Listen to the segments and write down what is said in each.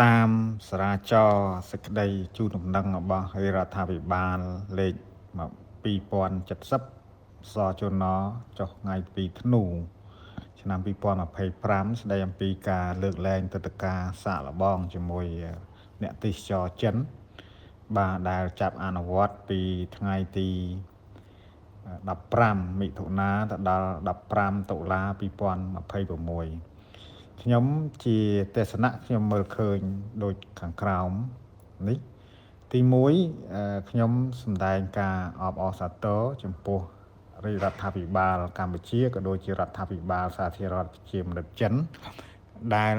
តាមសារាចរសេចក្តីជូនដំណឹងរបស់រដ្ឋាភិបាលលេខ2070សជនចុះថ្ងៃ2ធ្នូឆ្នាំ2025ស្តីអំពីការលើកលែងទិដ្ឋាការសាកល្បងជាមួយអ្នកទេសចរចិនបាទដែលចាប់អនុវត្តពីថ្ងៃទី15មិថុនាទៅដល់15តុលា2026ខ្ញុំជាទេសនៈខ្ញុំមើលឃើញដូចខាងក្រោមនេះទី1ខ្ញុំសម្ដែងការអបអរសាទរចំពោះរដ្ឋាភិបាលកម្ពុជាក៏ដូចជារដ្ឋាភិបាលសាធារណរដ្ឋប្រជាមានិតចិនដែល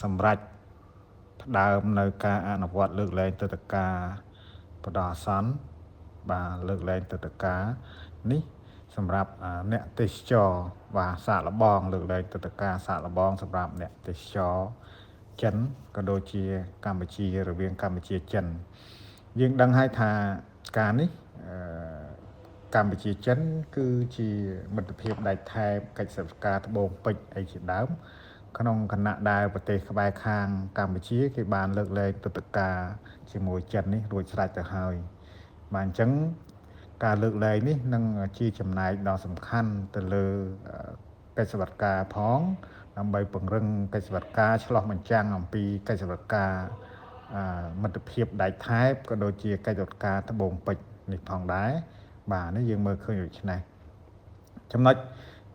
សម្រេចផ្ដើមនៅការអនុវត្តលើកលែងទិដ្ឋាការបដិអាសន្នបាទលើកលែងទិដ្ឋាការនេះសម្រាប់អ្នកទេសចរបាទសាកល្បងលើកលែងទិដ្ឋាការសាកល្បងសម្រាប់អ្នកទេសចរចិនក៏ដូចជាកម្ពុជារវាងកម្ពុជាចិនយើងដឹងហើយថាការនេះកម្ពុជាចិនគឺជាមិត្តភាពដាច់ថែបកិច្ចសហការត្បូងពេជ្រអីជាដើមក្នុងគណៈដែលប្រទេសក្បែរខាងកម្ពុជាគេបានលើកលែងទិដ្ឋាការជាមួយចិននេះរួចស្រេចទៅហើយបាទអញ្ចឹងការលើកលែងនេះនឹងជាចំណែកដ៏សំខាន់ទៅលើកិច្ចសហការផងដើម្បីពង្រឹងកិច្ចសហការឆ្លោះបញ្ចាំងអំពីកិច្ចសហការមិត្តភាពដៃថែបក៏ដូចជាកិច្ចសហការត្បូងពេជ្រនេះផងដែរបាទនេះយើងមើលឃើញដូចនេះចំណុច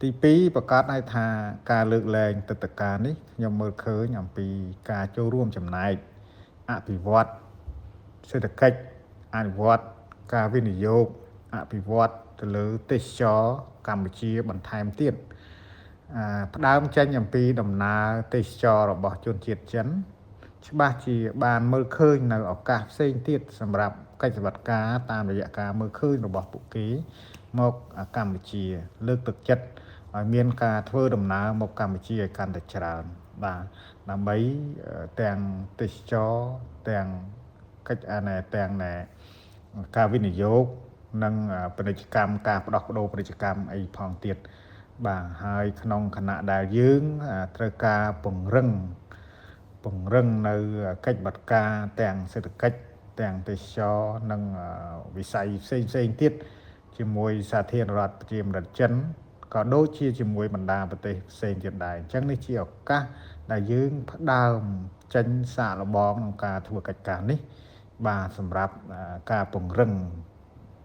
ទី2ប្រកាសឲ្យថាការលើកលែងទិដ្ឋាការនេះខ្ញុំមើលឃើញអំពីការចូលរួមចំណែកអភិវឌ្ឍសេដ្ឋកិច្ចអភិវឌ្ឍការវិនិយោគអភិវឌ្ឍទៅលើទេសចរកម្ពុជាបន្ថែមទៀតផ្ដើមចេញអំពីដំណើរទេសចររបស់ជនជាតិចិនច្បាស់ជាបានមើលឃើញនៅឱកាសផ្សេងទៀតសម្រាប់កិច្ចសហការតាមរយៈការមើលឃើញរបស់ពួកគេមកកម្ពុជាលើកទឹកចិត្តឲ្យមានការធ្វើដំណើរមកកម្ពុជាឲ្យកាន់តែច្រើនបាទដើម្បីទាំងទេសចរទាំងកិច្ចទាំងការវិនិយោគនិងពាណិជ្ជកម្មការផ្ដោះប្ដូរពាណិជ្ជកម្មអីផងទៀតបាទហើយក្នុងគណៈដែលយើងត្រូវការពង្រឹងនៅកិច្ចបដការទាំងសេដ្ឋកិច្ចទាំងទេសចរនិងវិស័យផ្សេងទៀតជាមួយសាធារណរដ្ឋប្រជាមានិតចិនក៏ដូចជាជាមួយបណ្ដាប្រទេសផ្សេងទៀតដែរអញ្ចឹងនេះជាឱកាសដែលយើងផ្ដើមចេញសាកល្បងក្នុងការធ្វើកិច្ចការនេះបាទសម្រាប់ការពង្រឹង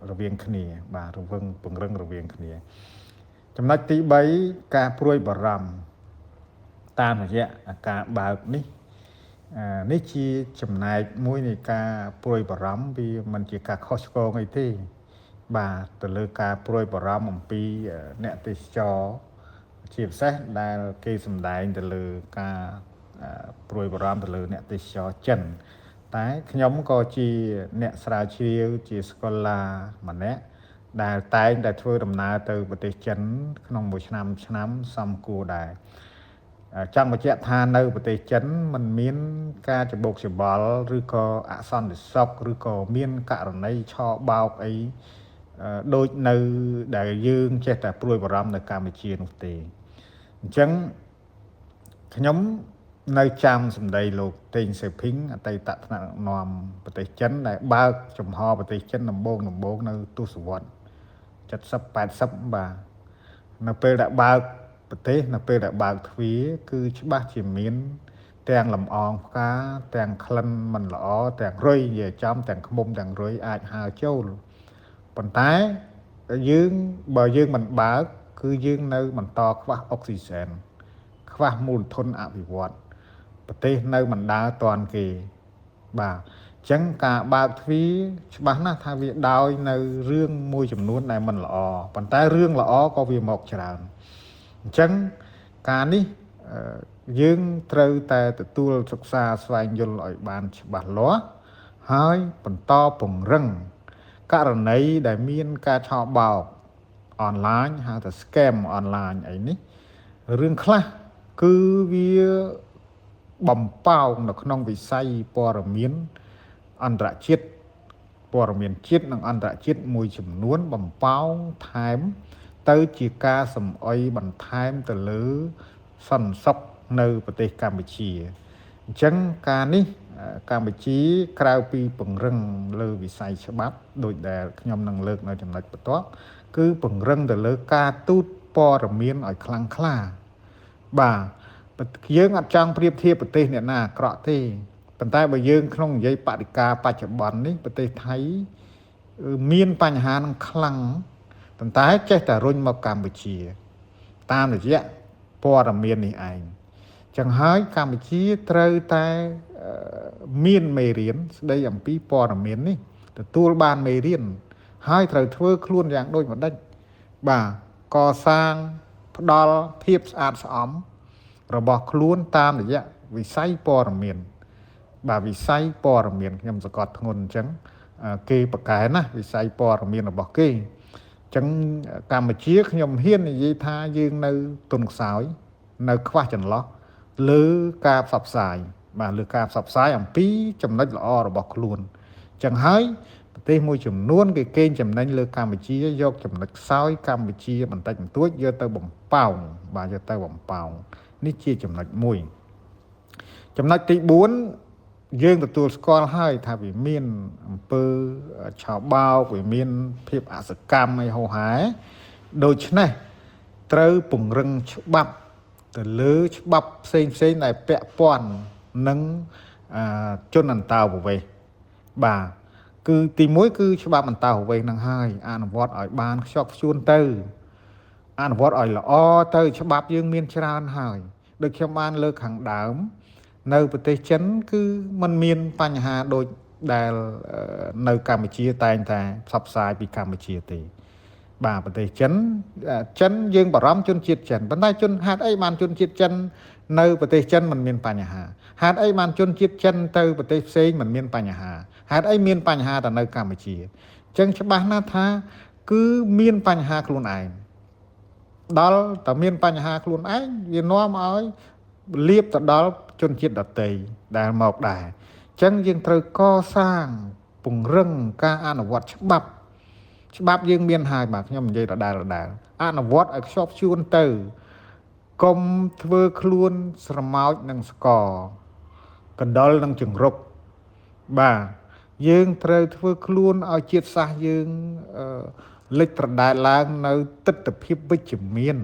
រវាងគ្នាបាទពង្រឹងរវាងគ្នាចំណុចទី3ការព្រួយបារម្ភតាមរយៈការបើកនេះជាចំណែកមួយនៃការព្រួយបារម្ភវាមិនជាការខុសឆ្គងអីទេបាទទៅលើការព្រួយបារម្ភអំពីអ្នកទេសចរជាពិសេសដែលគេសម្ដែងទៅលើការព្រួយបារម្ភទៅលើអ្នកទេសចរចិនតែខ្ញុំក៏ជាអ្នកស្រាវជ្រាវជាស្កូឡាម្នាក់ដែលតែងតែធ្វើដំណើរទៅប្រទេសចិនក្នុងមួយឆ្នាំសំគួរដែរចង់បញ្ជាក់ថានៅប្រទេសចិនมันមានការច្បូកច្បល់ឬក៏អសន្តិសុខឬក៏មានករណីឆបោកអីដូចនៅដែលយើងចេះតែព្រួយបារម្ភនៅកម្ពុជានោះទេអញ្ចឹងខ្ញុំនៅចាំសម្ដីលោកតេងសេភីងអតីតថ្នាក់ដឹកនាំប្រទេសចិនដែលបើកចំហប្រទេសចិនដំបូងនៅទសវត្ស70 80បាទនៅពេលដែលបើកប្រទេសនៅពេលដែលបើកទ្វារគឺច្បាស់ជាមានទាំងលំអងផ្កាទាំងក្លិនមិនល្អទាំងរុយនិយាយចំទាំងឃ្មុំទាំងរុយអាចហើរចូលប៉ុន្តែបើយើងមិនបើកគឺយើងនៅបន្តខ្វះអុកស៊ីហ្សែនខ្វះមូលធនអភិវឌ្ឍប្រទេសនៅមិនដើរទាន់គេបាទអញ្ចឹងការបើកទ្វារច្បាស់ណាស់ថាវាដោយនៅរឿងមួយចំនួនដែលមិនល្អប៉ុន្តែរឿងល្អក៏វាមកច្រើនអញ្ចឹងការនេះយើងត្រូវតែទទួលសិក្សាស្វែងយល់ឲ្យបានច្បាស់លាស់ហើយបន្តពង្រឹងករណីដែលមានការឆបោកអនឡាញហៅថា scam អនឡាញអីនេះរឿងខ្លះគឺវាបំប៉ោងនៅក្នុងវិស័យព័ត៌មានអន្តរជាតិព័ត៌មានជាតិនិងអន្តរជាតិមួយចំនួនបំប៉ោងថែមទៅជាការសម្អុយបន្ថែមទៅលើសន្តិសុខនៅប្រទេសកម្ពុជា ចឹងការនេះកម្ពុជាក្រៅពីពង្រឹងលើវិស័យច្បាប់ដោយដែលខ្ញុំនឹងលើកនៅចំណុចបន្ទាប់គឺពង្រឹងទៅលើការទូតព័ត៌មានឲ្យខ្លាំងក្លាបាទយើងអត់ចង់ប្រៀបធៀបប្រទេសអ្នកណាអាក្រក់ទេប៉ុន្តែបើយើងក្នុងនិយាយបរិការបច្ចុប្បន្ននេះប្រទេសថៃមានបញ្ហានឹងខ្លាំងប៉ុន្តែចេះតែរុញមកកម្ពុជាតាមរយៈព័ត៌មាននេះឯងចឹងហើយកម្ពុជាត្រូវតែមានមេរៀនស្ដីអំពីព័ត៌មាននេះទទួលបានមេរៀនហើយត្រូវធ្វើខ្លួនយ៉ាងដូចម្ដេចបាទកសាងផ្ដល់ភាពស្អាតស្អំរបស់ខ្លួនតាមរយៈវិស័យព័ត៌មានបាទវិស័យព័ត៌មានខ្ញុំសង្កត់ធ្ងន់អញ្ចឹងគេប្រកែណាវិស័យព័ត៌មានរបស់គេអញ្ចឹងកម្ពុជាខ្ញុំហ៊ាននិយាយថាយើងនៅទុនខ្សោយនៅខ្វះចន្លោះលើការផ្សព្វផ្សាយបាទលើការផ្សព្វផ្សាយអំពីចំណុចល្អរបស់ខ្លួនអញ្ចឹងហើយប្រទេសមួយចំនួនគេកេងចំណេញលើកម្ពុជាយកចំណុចខ្សោយកម្ពុជាបន្តិចបន្តួចយកទៅបំប៉ោងបាទយកទៅបំប៉ោងនេះជាចំណុចមួយចំណុចទី4យើងទទួលស្គាល់ហើយថាវាមានអំពើឆោបោកវាមានភាពអសកម្មអីហោហែដូច្នេះត្រូវពង្រឹងច្បាប់ទៅលើច្បាប់ផ្សេងដែលពាក់ព័ន្ធនឹងជនអន្តោប្រវេសន៍បាទគឺទី1គឺច្បាប់អន្តោប្រវេសន៍នឹងហើយអនុវត្តឲ្យបានខ្ជាប់ខ្ជួនទៅអនុវត្តឲ្យល្អទៅច្បាប់យើងមានច្រើនហើយដូចខ្ញុំបានលើកខាងដើមនៅប្រទេសចិនគឺมันមានបញ្ហាដូចដែលនៅកម្ពុជាតែងតែផ្សព្វផ្សាយពីកម្ពុជាទេបាទប្រទេសចិនយើងបារម្ភជនជាតិចិនប៉ុន្តែជនហេតុអីបានជនជាតិចិននៅប្រទេសចិនมันមានបញ្ហាហេតុអីបានជនជាតិចិនទៅប្រទេសផ្សេងมันមានបញ្ហាហេតុអីមានបញ្ហាតែនៅកម្ពុជាអញ្ចឹងច្បាស់ណាស់ថាគឺមានបញ្ហាខ្លួនឯងដល់តែមានបញ្ហាខ្លួនឯងវានាំឲ្យលៀបទៅដល់ជនជាតិដទៃដែលមកដែរអញ្ចឹងយើងត្រូវកសាងពង្រឹងការអនុវត្តច្បាប់យើងមានហើយបាទខ្ញុំនិយាយដដែលអនុវត្តឲ្យខ្ជាប់ខ្ជួនទៅកុំធ្វើខ្លួនស្រមោចនឹងស្ករកណ្ដុរនឹងចង្រុកបាទយើងត្រូវធ្វើខ្លួនឲ្យជាតិសាសន៍យើងលេចត្រដែតឡើងនៅទិដ្ឋភាពវិជ្ជមាន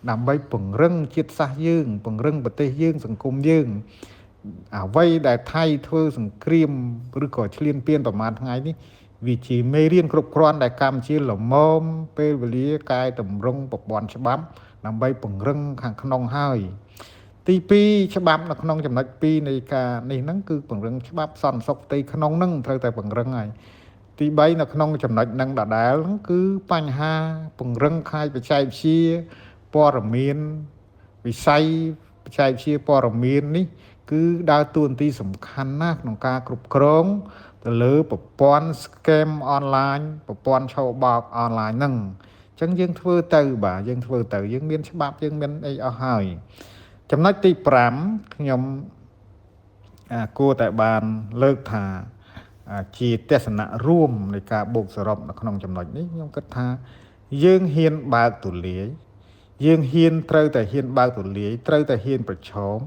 ដើម្បីពង្រឹងជាតិសាសន៍យើងពង្រឹងប្រទេសយើងសង្គមយើងអ្វីដែលថៃធ្វើសង្គ្រាមឬក៏ឈ្លានពានប្រមាណថ្ងៃនេះវាជាមេរៀនគ្រប់គ្រាន់ដែលកម្ពុជាល្មមពេលវេលាកែតម្រង់ប្រព័ន្ធច្បាប់ដើម្បីពង្រឹងខាងក្នុងហើយទី2ច្បាប់នៅក្នុងចំណុច2នៃការនេះហ្នឹងគឺពង្រឹងច្បាប់សន្តិសុខផ្ទៃក្នុងហ្នឹងត្រូវតែពង្រឹងហើយទី3នៅក្នុងចំណុចហ្នឹងដដែលហ្នឹងគឺបញ្ហាពង្រឹងខាយបច្ចេកវិទ្យាព័ត៌មានវិស័យបច្ចេកវិទ្យាព័ត៌មាននេះគឺដើរតួនាទីសំខាន់ណាស់ក្នុងការគ្រប់គ្រងទៅលើប្រព័ន្ធ scam online ប្រព័ន្ធឆោបោក online ហ្នឹងអញ្ចឹងយើងធ្វើទៅបាទយើងធ្វើទៅយើងមានច្បាប់យើងមានអីអស់ហើយចំណុចទី5ខ្ញុំគួរតែបានលើកថាជាទស្សនៈរួមនៃការបូកសរុបនៅក្នុងចំណុចនេះខ្ញុំគិតថាយើងហ៊ានបើកទូលាយយើងត្រូវតែហ៊ានបើកទូលាយត្រូវតែហ៊ានប្រឈម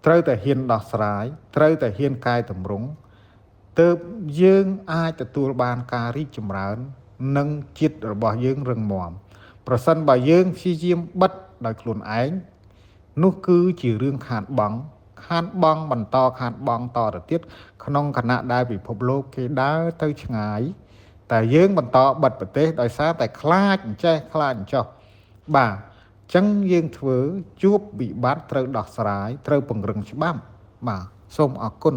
ត្រូវតែហ៊ានដោះស្រាយត្រូវតែហ៊ានកែតម្រង់ទើបយើងអាចទទួលបានការរីកចម្រើននិងជាតិរបស់យើងរឹងមាំប្រសិនបើយើងព្យាយាមបិទដោយខ្លួនឯងនោះគឺជារឿងខាតបង់បន្តខាតបង់តទៅទៀតក្នុងគណៈដែលពិភពលោកគេដើរទៅឆ្ងាយតែយើងបន្តបិទប្រទេសដោយសារតែខ្លាចអញ្ចេះខ្លាចអញ្ចោះបាទអញ្ចឹងយើងធ្វើជួបវិបត្តិត្រូវដោះស្រាយត្រូវពង្រឹងច្បាប់បាទសូមអរគុណ